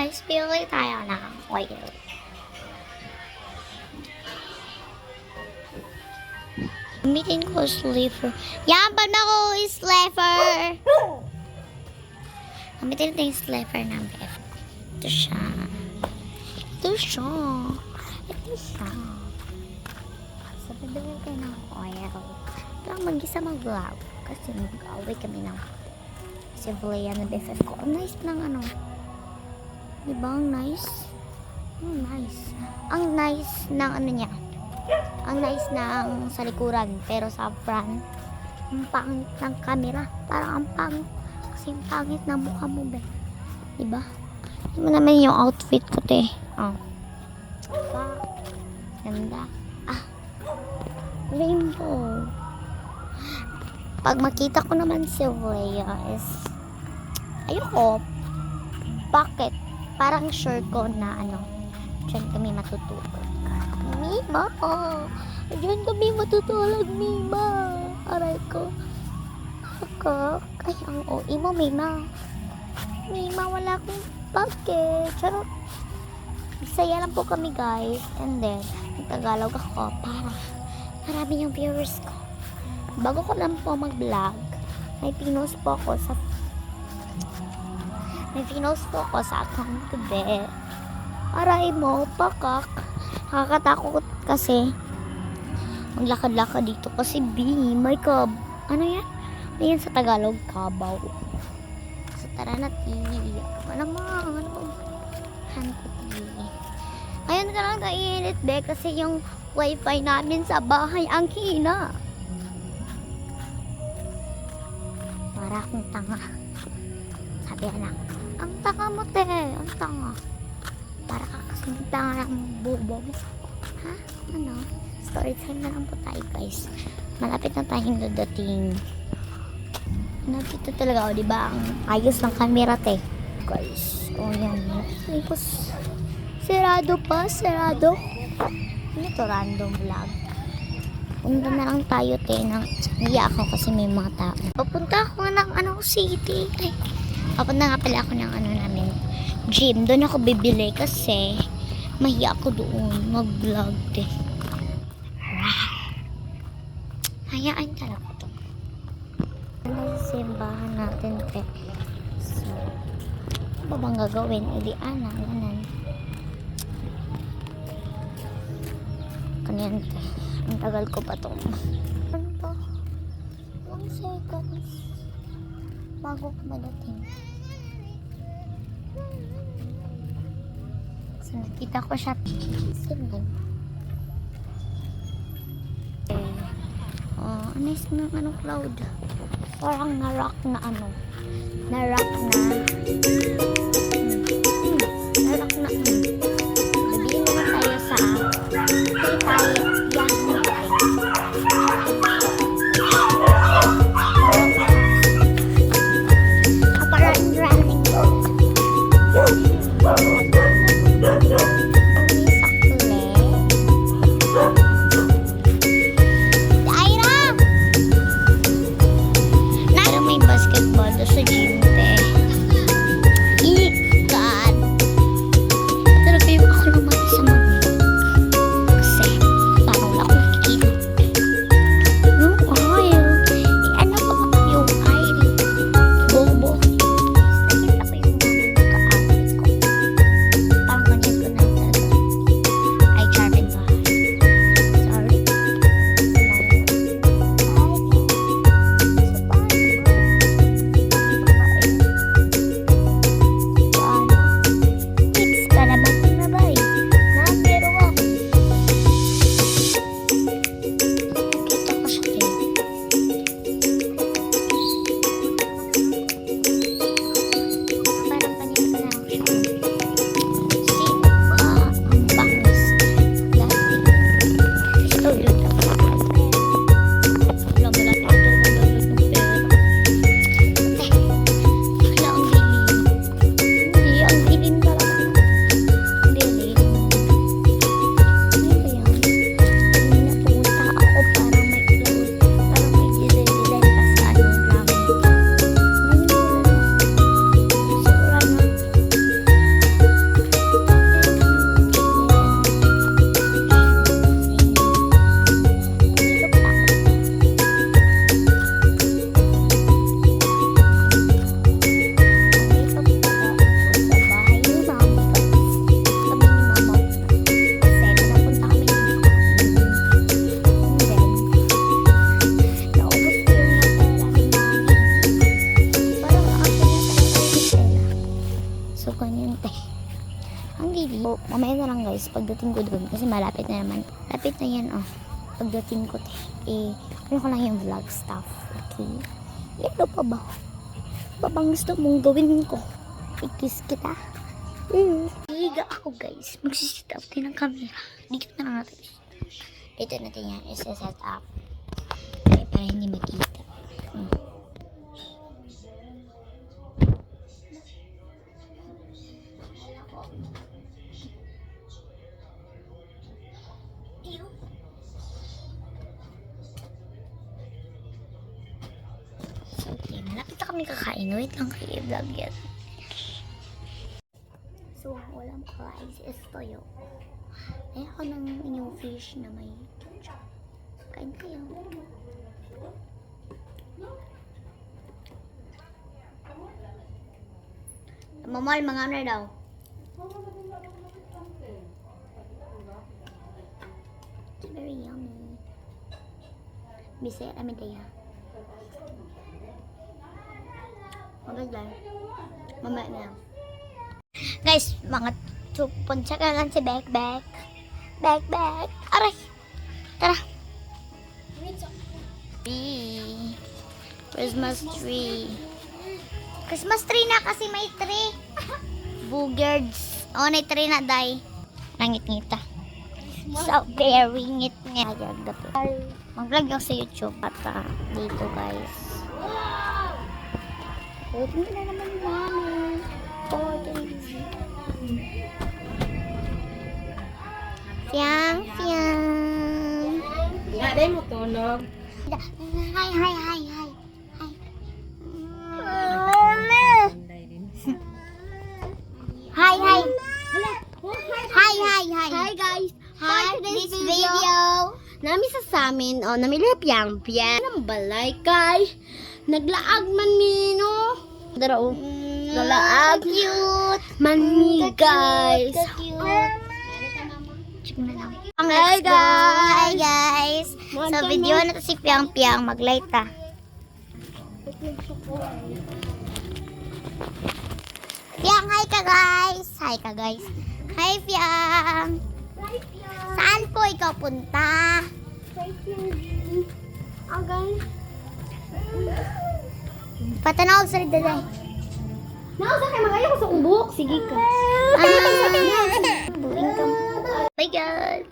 guys, pili tayo ng oil. Gamitin ko sliver. Yan, pag ako sliver. Gamitin natin yung sliver ng BF. Ito siya. Ito siya. Ito siya. So, pagdawin kayo ng oil. Lang mag-isa mag-vlog. Kasi mag-away kami ng si Vlaya na BFF ko. Ang nice ng ano. Diba? Ang nice. Ang nice. Ang nice ng ano niya. Ang nice ng sa likuran. Pero sa front, ang pangit ng camera. Parang ang pangit. Kasi ang pangit ng mukha mo, be. Diba? Hindi mo naman yung outfit ko, te. Oh. Diba? Ganda. Ah. Rainbow. Pag makita ko naman si Vlaya is ayoko. Bakit? Parang sure ko na ano, dyan kami matutulog. Mima! Dyan kami matutulog, Mima! Aray ko. Kakak. Ay, ang OA mo, Mima. Mima, wala akong bucket. Charot. Bisaya lang po kami, guys. And then, nagtagalog ako para marami yung viewers ko. Bago ko lang po mag-vlog, may pinost po ako sa account ko, be. Aray mo, pakak. Nakakatakot kasi maglakad-lakad dito kasi may ano yan? Ano yan sa Tagalog? Kabaw. So tara na, TV. Ano ko TV. Ayun ka lang kainit, be, kasi yung wifi namin sa bahay ang hina. Para akong tanga. Sabi lang, ang tanga mo, te. Ang tanga. Para ka kasing tanga ng bobo mo. Ha? Ano? Story time na lang po tayo, guys. Malapit na tayong dadating. Nandito talaga, o, diba? Ang ayos ng camera, te. Guys. O, yan. Tapos, sarado pa. Sarado. Ano to? Random vlog. Punta na lang tayo, te. Niya ako kasi may mga tao. Papunta ako ng city. Ay, papunta nga pala ako ng namin. Gym. Doon ako bibili kasi mahiya ako doon mag-vlog, te. Hayaan talaga to. Ano yung simbahan natin, te? So, ano ba bang gagawin? Edi ganan. Kanyan, te. Ang tagal ko pa to. Ano to? 1 seconds. Bago ko madating. So, nakita ko siya. Sige. Nice ng cloud. Parang na-rock na na-rock na na-rock na sabihin naman tayo sa tayo parang running basketball doon sa gym, te. God. Talaga yung ako naman sa mag-vlog. Kasi, parang wala akong kikita. Yung oil. Ano pa yung oil? Bobo. Nakita ko yung nagka-outfit ko. Parang ganyan ko na talaga. Ay, charming ba? Sorry. guys, pagdating ko doon, kasi malapit na naman. Lapit na yan, oh. Pagdating ko, ano ko lang yung vlog stuff. Okay? Ano pa ba? Ano pa bang gusto mong gawin ko? I-kiss kita? Higa ako, guys. Magsisit up din ng camera. Dito na lang natin. Dito natin yan. Isa-set up. Okay, para hindi makita. So, okay. Malapit na kami kakain. Wait lang kayo i-vlog yan. So, ang ulam ko is toyo. Ay, ako ng inyong fish na may ketchup. Kain kayo. Mamal, mga ano daw? It's very yummy. Bisaya namin tayo. Maganda. Mamaya na lang. Guys, mga punsa ka lang si Bekbek. Bekbek. Aray. Tara. Tree. Christmas tree. Christmas tree na kasi may tree. Boogers. Oh, may tree na, day. Nangit-ngita. So, very ngit-ngit. Mag-vlog ako sa YouTube at dito, guys. Oh, tingnan na naman namin. Fiang, fiang. Ada mo tulog. Hi, hi, hi, hi. Hi. Hi, hi. Hi, hi, hi. Hi guys. Hi, this video. Nami sa amin o namili piyang ng balay kay naglaag man mino. Daro. Naglaag Cute. man mi guys. Hi guys! Hi guys! So video na to si Piang Piang, mag-light ta. Piang, hi ka guys! Hi ka guys! Hi Piang! Saan po ikaw punta? guys. Patanaw sa daday. Nausa kay magayo ko sa ubok. Sige ka. Buing ka. Bye guys!